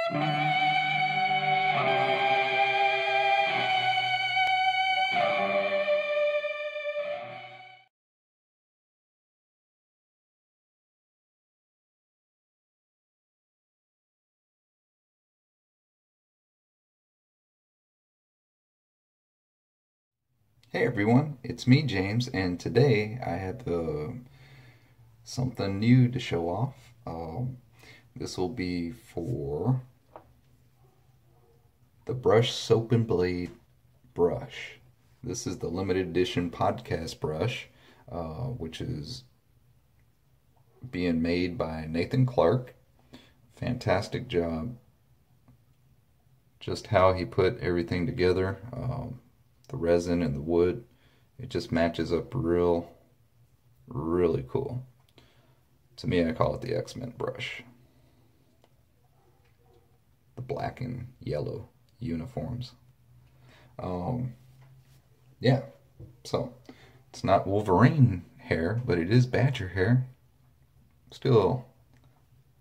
Hey everyone, it's me, James, and today I have something new to show off. This will be for the Brush Soap and Blade brush. This is the limited edition podcast brush, which is being made by Nathan Clark. Fantastic job. Just how he put everything together. The resin and the wood, it just matches up really cool. To me, I call it the X-Men brush. The black and yellow uniforms. Yeah, so it's not Wolverine hair, but it is Badger hair. Still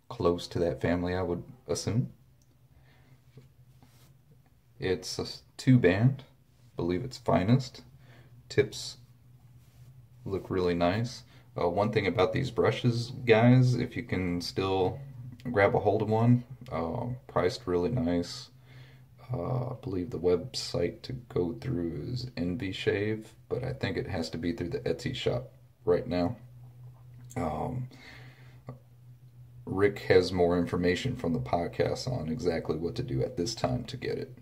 close to that family, I would assume. It's a two-band. Believe it's finest. Tips look really nice. One thing about these brushes, guys, if you can still grab a hold of one, priced really nice. I believe the website to go through is Envy Shave, but I think it has to be through the Etsy shop right now. Rick has more information from the podcast on exactly what to do at this time to get it.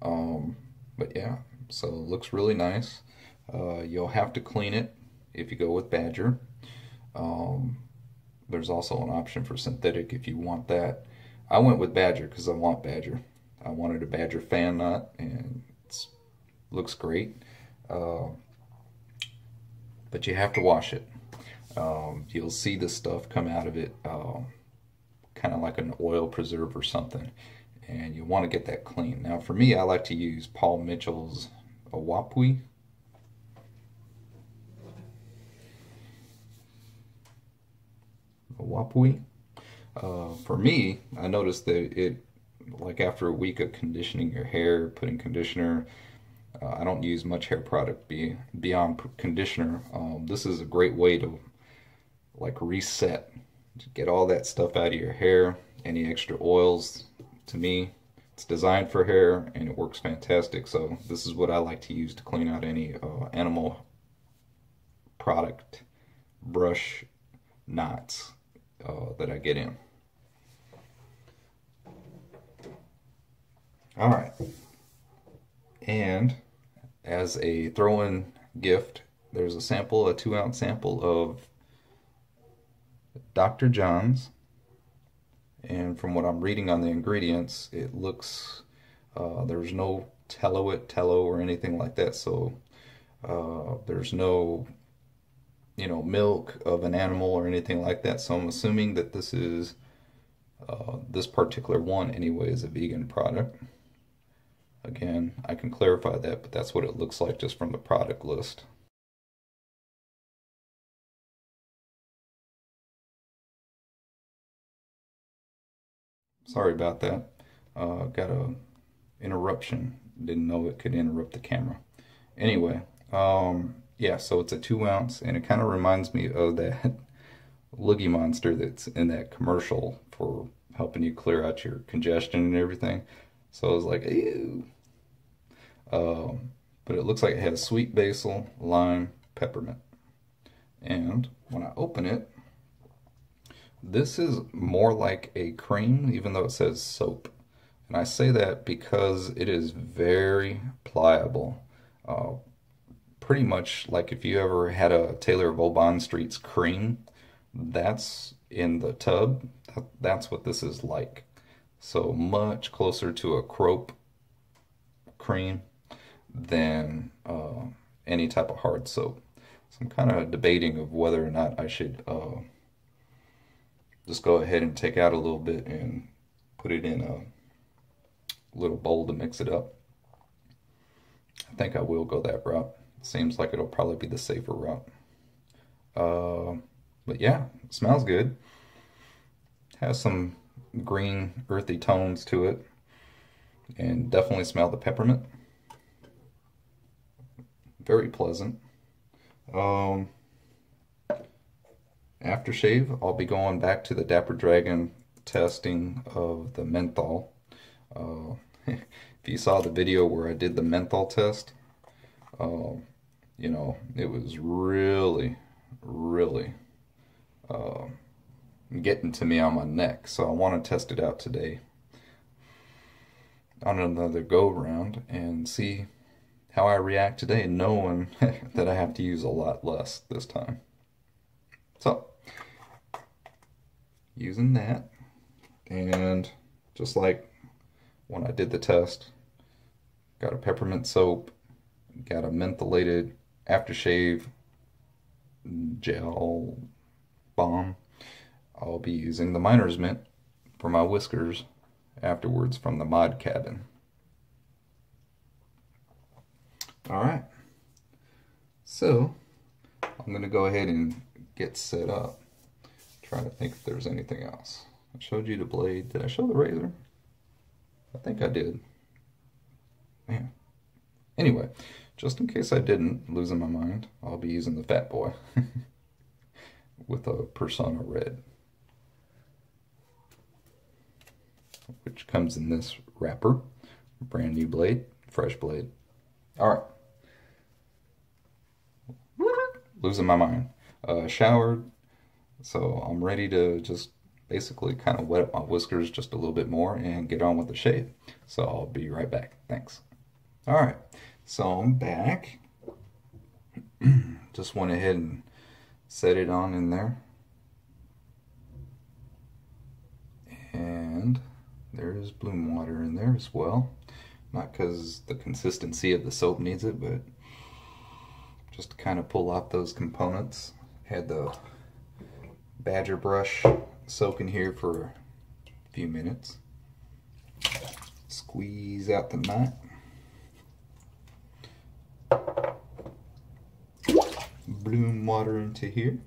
But yeah. So it looks really nice. You'll have to clean it if you go with Badger. There's also an option for synthetic if you want that. I went with Badger because I want Badger. I wanted a Badger fan knot, and it looks great. But you have to wash it. You'll see the stuff come out of it, kind of like an oil preserve or something. And you want to get that clean. Now for me, I like to use Paul Mitchell's Awapui. For me, I noticed that it, like after a week of conditioning your hair, putting conditioner, I don't use much hair product beyond conditioner. This is a great way to like reset, to get all that stuff out of your hair, any extra oils. To me, it's designed for hair and it works fantastic. So this is what I like to use to clean out any animal product brush knots that I get in. All right. And as a throw-in gift, there's a 2-ounce sample of Dr. John's. And from what I'm reading on the ingredients, it looks, there's no tallow or anything like that. So there's no, milk of an animal or anything like that. So I'm assuming that this is, this particular one anyway, is a vegan product. Again, I can clarify that, but that's what it looks like just from the product list. Sorry about that. Got a interruption. Didn't know it could interrupt the camera. Anyway, yeah, so it's a 2-ounce, and it kind of reminds me of that Loogie Monster that's in that commercial for helping you clear out your congestion and everything. So I was like, ew. But it looks like it has sweet basil, lime, peppermint. And when I open it, this is more like a cream, even though it says soap. And I say that because it is very pliable. Pretty much like if you ever had a Taylor of Old Bond Street's cream, that's in the tub. That's what this is like. So much closer to a Crope cream than any type of hard soap. So I'm kind of debating of whether or not I should just go ahead and take out a little bit and put it in a little bowl to mix it up. I think I will go that route. Seems like it'll probably be the safer route. But yeah, it smells good. Has some green, earthy tones to it. And definitely smell the peppermint. Very pleasant. Aftershave, I'll be going back to the Dapper Dragon testing of the menthol. If you saw the video where I did the menthol test, you know, it was really, really getting to me on my neck. So I want to test it out today on another go round and see how I react today, knowing that I have to use a lot less this time. So, using that, and just like when I did the test, got a peppermint soap, got a mentholated aftershave gel balm. I'll be using the miner's mint for my whiskers afterwards from the mod cabin. Alright, so I'm going to go ahead and get set up. Try to think if there's anything else. I showed you the blade. Did I show the razor? I think I did. Man. Anyway, just in case I didn't, losing my mind, I'll be using the FatBoy with a Personna Red, which comes in this wrapper. Brand new blade, fresh blade. Alright. Losing my mind. Showered, so I'm ready to just basically kind of wet up my whiskers just a little bit more and get on with the shave. So I'll be right back. Thanks. Alright, so I'm back. Just went ahead and set it on in there. And there's bloom water in there as well. Not because the consistency of the soap needs it, but just to kind of pull off those components. Had the badger brush soak in here for a few minutes. Squeeze out the knot. Bloom water into here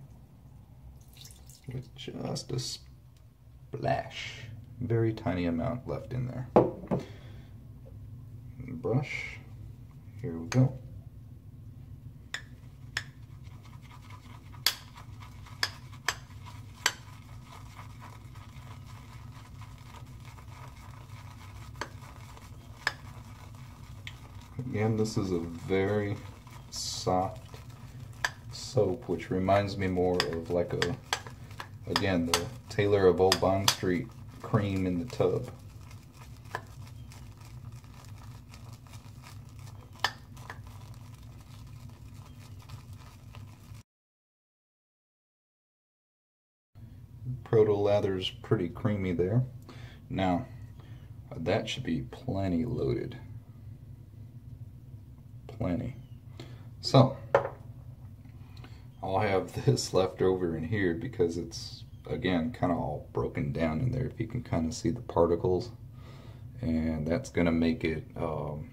with just a splash. Very tiny amount left in there. Brush. Here we go. Again, this is a very soft soap, which reminds me more of like again, the Taylor of Old Bond Street cream in the tub. Proto lather's pretty creamy there. Now, that should be plenty loaded. Plenty. So, I'll have this left over in here because it's, again, kind of all broken down in there, if you can kind of see the particles. And that's going to make it kind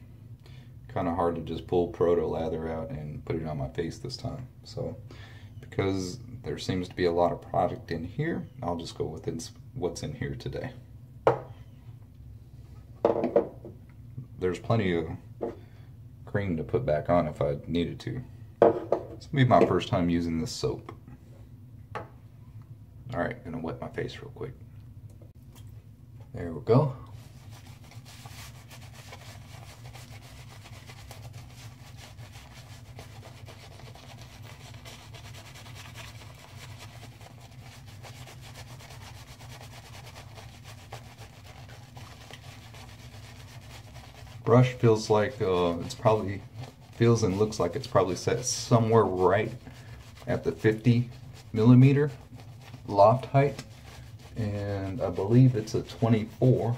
of hard to just pull proto lather out and put it on my face this time. So, because there seems to be a lot of product in here, I'll just go with what's in here today. There's plenty of cream to put back on if I needed to. This will be my first time using this soap. Alright, gonna wet my face real quick. There we go. Brush feels like feels and looks like it's probably set somewhere right at the 50mm loft height, and I believe it's a 24,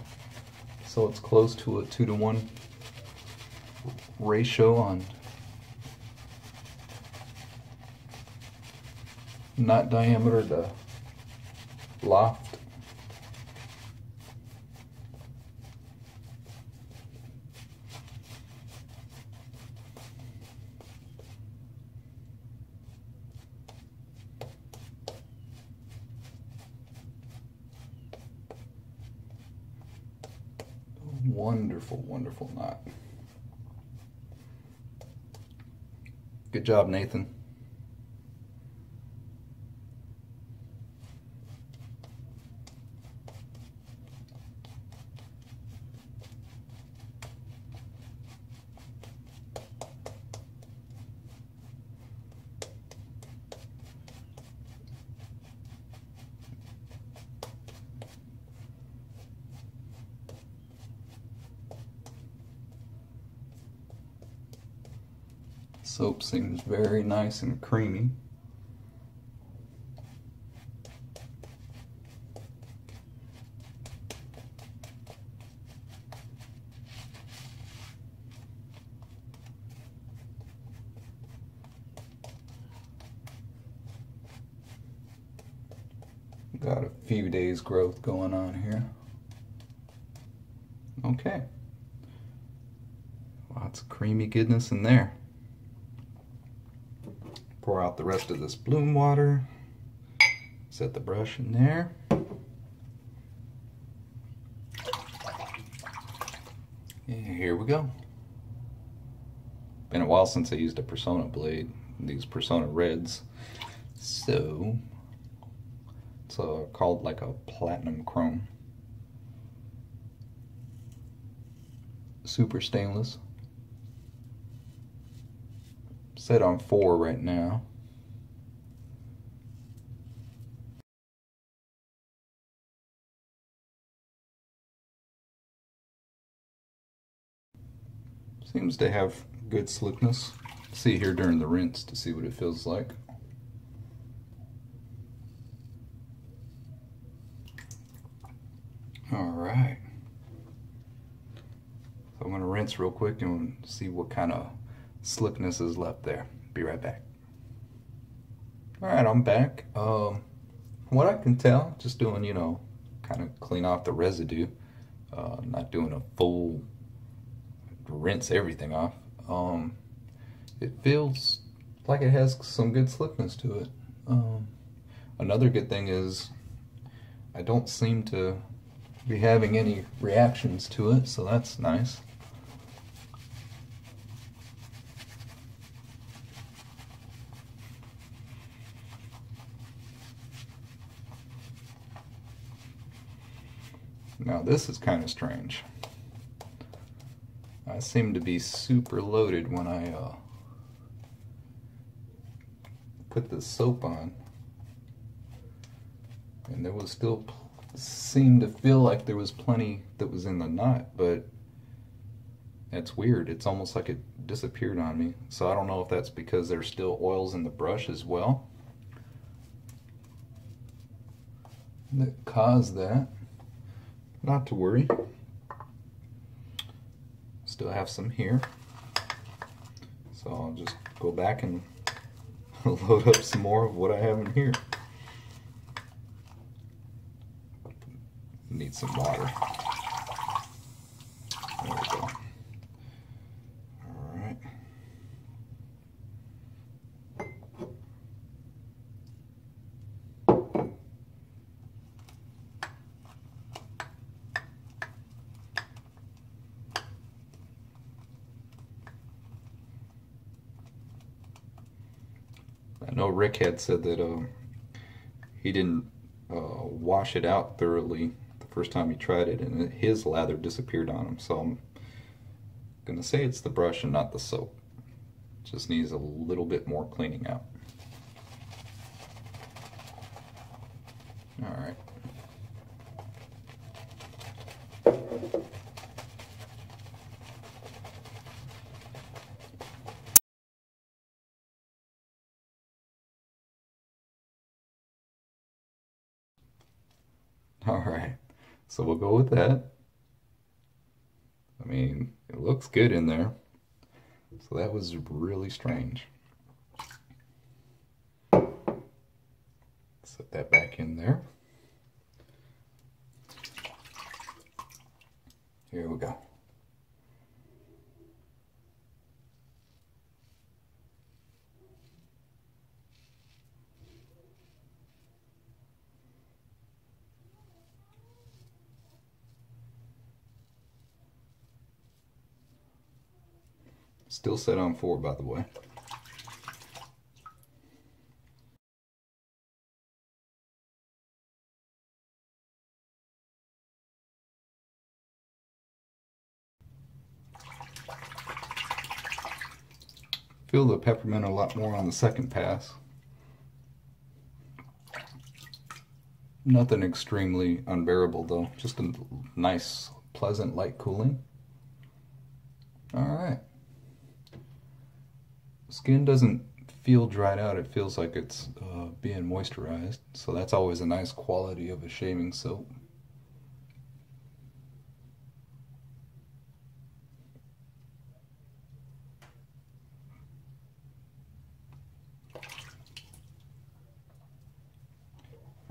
so it's close to a 2-to-1 ratio on knot diameter to loft. Wonderful, wonderful knot. Good job, Nathan. Soap seems very nice and creamy. Got a few days growth going on here. Okay. Lots of creamy goodness in there. Pour out the rest of this bloom water. Set the brush in there. And here we go. Been a while since I used a Personna blade, these Personna Reds. So, it's called like a platinum chrome. Super stainless. Set on 4 right now. Seems to have good slickness. See here during the rinse to see what it feels like. Alright. So I'm going to rinse real quick and see what kind of slickness is left there. Be right back. Alright, I'm back. From what I can tell, just doing, you know, kind of clean off the residue. Not doing a full rinse everything off. It feels like it has some good slickness to it. Another good thing is I don't seem to be having any reactions to it, so that's nice. Now this is kind of strange. I seem to be super loaded when I put the soap on, and there was still seemed to feel like there was plenty that was in the knot, but that's weird. It's almost like it disappeared on me. So I don't know if that's because there's still oils in the brush as well that caused that. Not to worry. Still have some here. So I'll just go back and load up some more of what I have in here. Need some water. There we go. Alright. I know Rick had said that he didn't wash it out thoroughly the first time he tried it, and his lather disappeared on him. So I'm gonna say it's the brush and not the soap. It just needs a little bit more cleaning out. All right. All right, so we'll go with that. I mean, it looks good in there. So that was really strange. Set that back in there. Here we go. Still set on 4, by the way. Feel the peppermint a lot more on the second pass. Nothing extremely unbearable though, just a nice, pleasant, light cooling. Alright. Skin doesn't feel dried out, it feels like it's being moisturized, so that's always a nice quality of a shaving soap.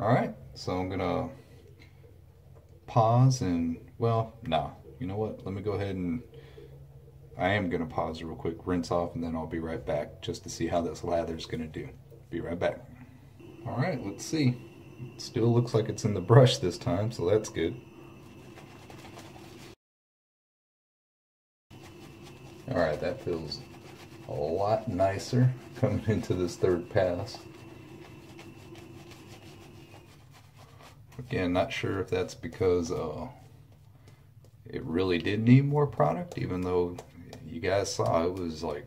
Alright, so I'm gonna pause and, well, no, you know what, let me go ahead and, I am gonna pause real quick, rinse off, and then I'll be right back just to see how this lather's gonna do. Be right back. Alright, let's see. It still looks like it's in the brush this time, so that's good. Alright, that feels a lot nicer coming into this third pass. Again, not sure if that's because it really did need more product, even though you guys saw it was like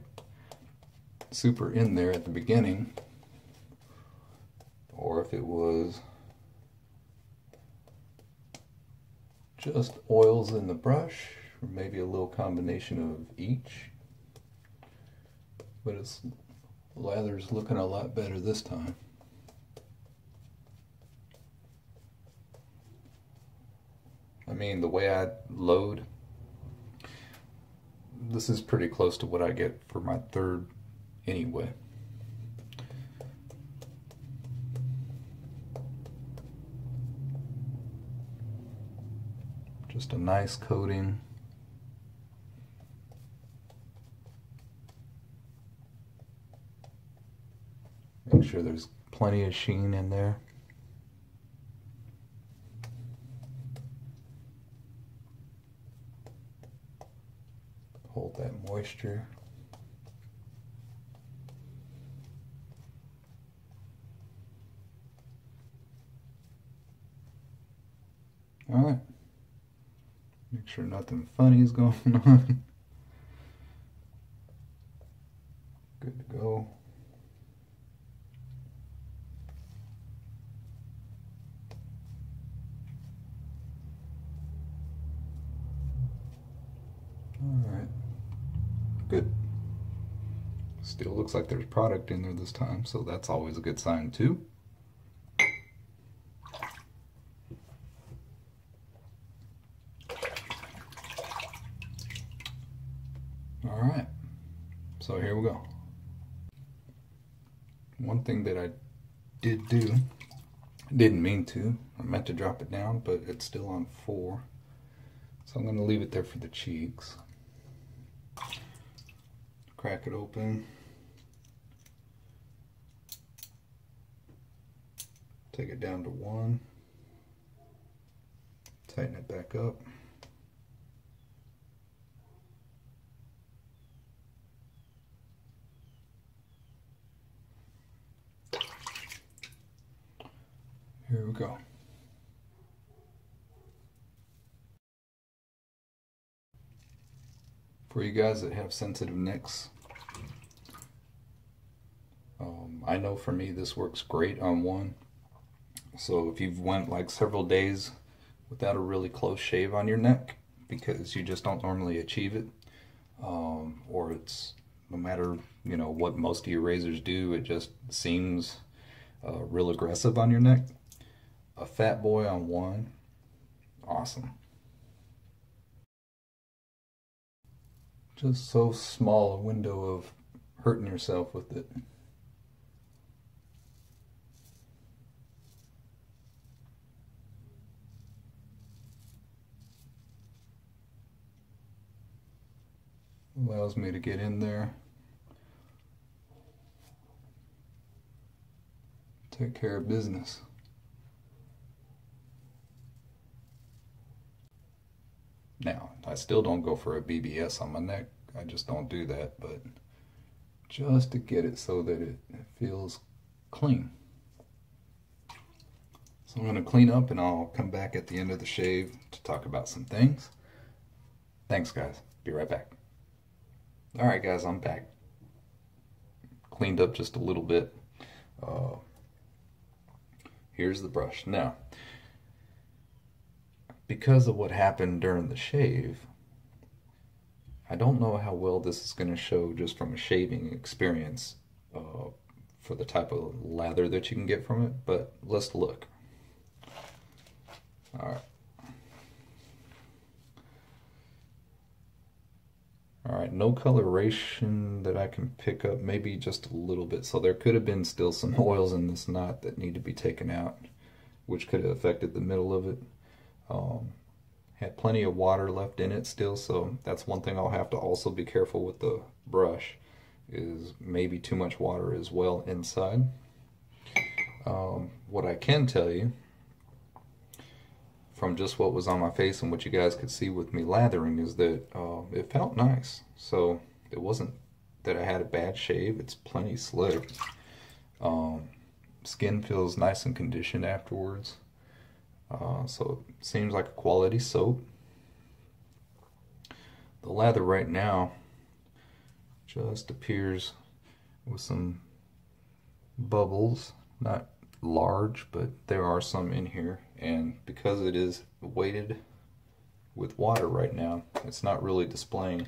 super in there at the beginning, or if it was just oils in the brush, or maybe a little combination of each. But it's lather's looking a lot better this time. I mean, the way I load, this is pretty close to what I get for my third anyway. Just a nice coating. Make sure there's plenty of sheen in there. Hold that moisture. All right. Make sure nothing funny is going on. Good to go. All right. Good. Still looks like there's product in there this time, so that's always a good sign too. All right, so here we go. One thing that I did do, didn't mean to, I meant to drop it down, but it's still on 4. So I'm going to leave it there for the cheeks. Crack it open. Take it down to 1. Tighten it back up. Here we go. For you guys that have sensitive necks, I know for me this works great on 1. So if you've went like several days without a really close shave on your neck because you just don't normally achieve it, or it's no matter what most of your razors do, it just seems real aggressive on your neck, a FatBoy on 1, awesome. Just so small a window of hurting yourself with it. Allows me to get in there, take care of business. Now, I still don't go for a BBS on my neck. I just don't do that, but just to get it so that it feels clean. So I'm going to clean up and I'll come back at the end of the shave to talk about some things. Thanks guys, be right back. Alright guys, I'm back. Cleaned up just a little bit. Here's the brush. Now, because of what happened during the shave, I don't know how well this is going to show just from a shaving experience for the type of lather that you can get from it, but let's look. Alright. Alright, no coloration that I can pick up, maybe just a little bit. So there could have been still some oils in this knot that need to be taken out, which could have affected the middle of it. Had plenty of water left in it still, so that's one thing I'll have to also be careful with the brush, is maybe too much water as well inside. What I can tell you, from just what was on my face and what you guys could see with me lathering, is that it felt nice. So it wasn't that I had a bad shave, it's plenty slick. Skin feels nice and conditioned afterwards. So it seems like a quality soap. The lather right now just appears with some bubbles, not large, but there are some in here, and because it is weighted with water right now, it's not really displaying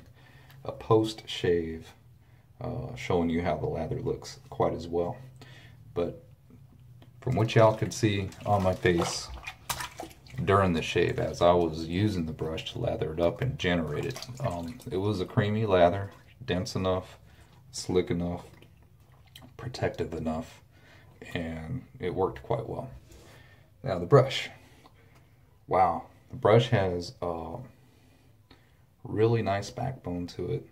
a post shave showing you how the lather looks quite as well. But from what y'all could see on my face during the shave, as I was using the brush to lather it up and generate it, it was a creamy lather, dense enough, slick enough, protective enough, and it worked quite well. Now the brush. Wow, the brush has a really nice backbone to it.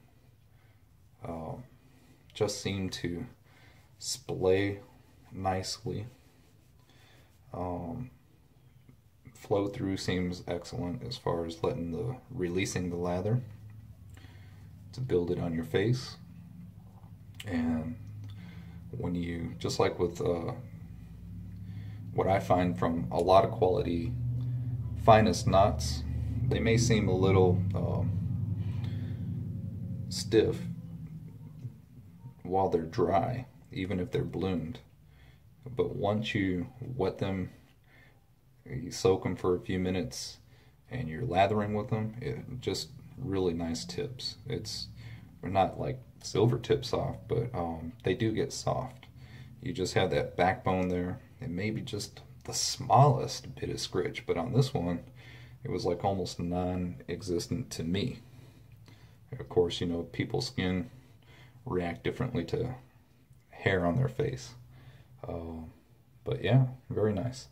Just seemed to splay nicely. Flow through seems excellent as far as releasing the lather to build it on your face. And when you, just like with what I find from a lot of quality finest knots, they may seem a little stiff while they're dry, even if they're bloomed. But once you wet them, you soak them for a few minutes and you're lathering with them, it just really nice tips. They're not like silver tip soft, but they do get soft. You just have that backbone there, and maybe just the smallest bit of scritch, but on this one it was like almost non-existent to me. Of course, you know, people's skin react differently to hair on their face, but yeah, very nice.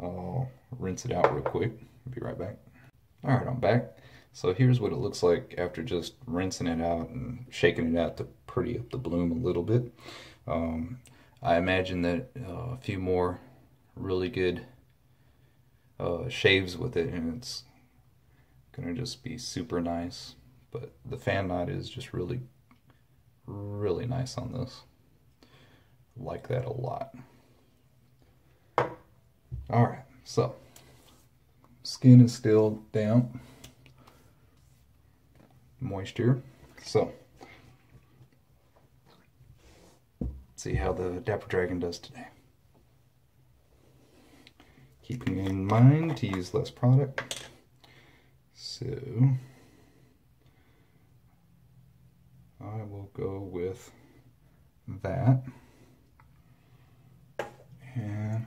I'll rinse it out real quick. Be right back. Alright, I'm back. So here's what it looks like after just rinsing it out and shaking it out to pretty up the bloom a little bit. I imagine that a few more really good shaves with it, and it's gonna just be super nice. But the fan knot is just really, really nice on this. Like that a lot. Alright, so skin is still damp, moisture. So let's see how the Dapper Dragon does today. Keeping in mind to use less product. So I will go with that. And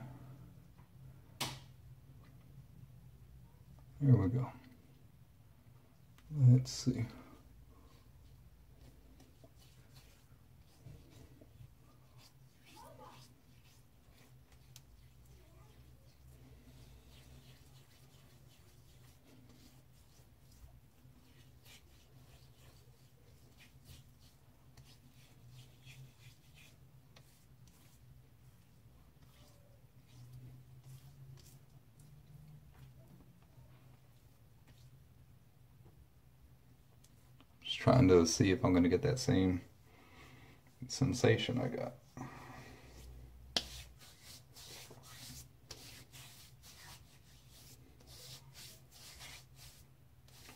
there we go. Let's see. trying to see if I'm going to get that same sensation I got.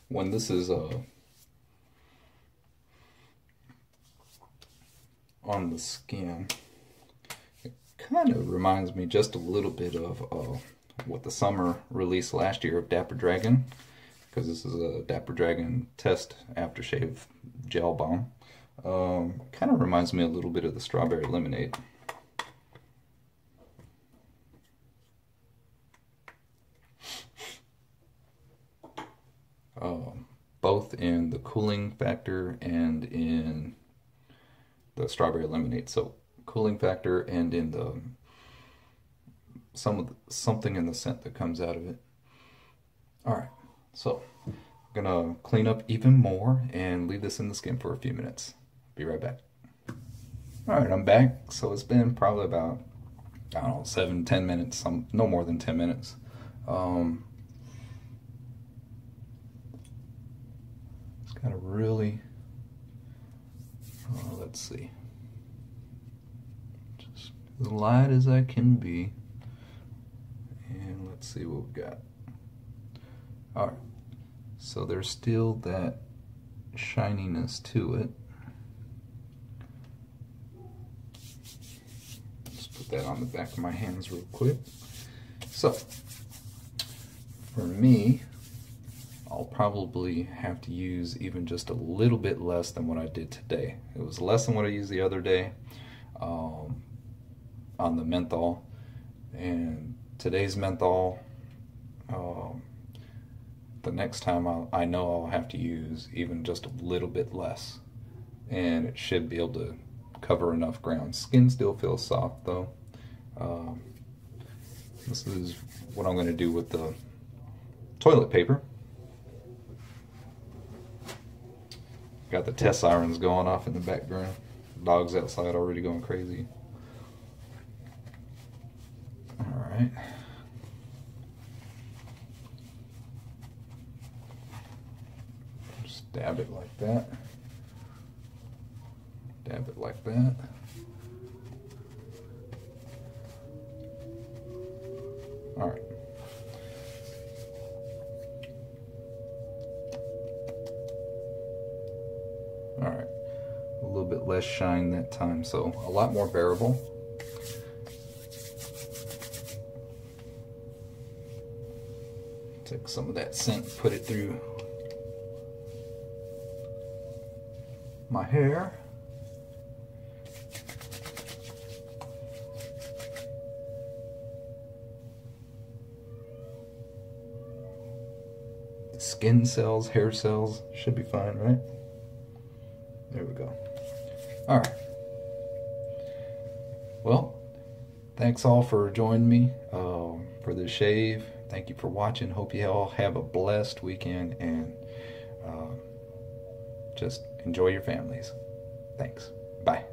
When this is on the skin, it kind of reminds me just a little bit of what the summer release last year of Dapper Dragon, because this is a Dapper Dragon test aftershave gel balm. Kind of reminds me a little bit of the strawberry lemonade. Both in the cooling factor and in the strawberry lemonade. So cooling factor and in the something in the scent that comes out of it. All right, so I'm gonna clean up even more and leave this in the skin for a few minutes. Be right back. All right, I'm back. So it's been probably about, I don't know, 7-10 minutes. No more than 10 minutes. It's kind of really, let's see, just as light as I can be. And let's see what we got. All right, so there's still that shininess to it. Just put that on the back of my hands real quick. So for me, I'll probably have to use even just a little bit less than what I did today. It was less than what I used the other day on the menthol, and today's menthol, the next time I know I'll have to use even just a little bit less, and it should be able to cover enough ground. Skin still feels soft though. This is what I'm going to do with the toilet paper. Got the test sirens going off in the background. Dogs outside already going crazy. Alright. Just dab it like that. Dab it like that. Alright. Alright, a little bit less shine that time, so a lot more bearable. Take some of that scent, put it through my hair. Skin cells, hair cells, should be fine, right? There we go. All right. Well, thanks all for joining me for this shave. Thank you for watching. Hope you all have a blessed weekend and just enjoy your families. Thanks. Bye.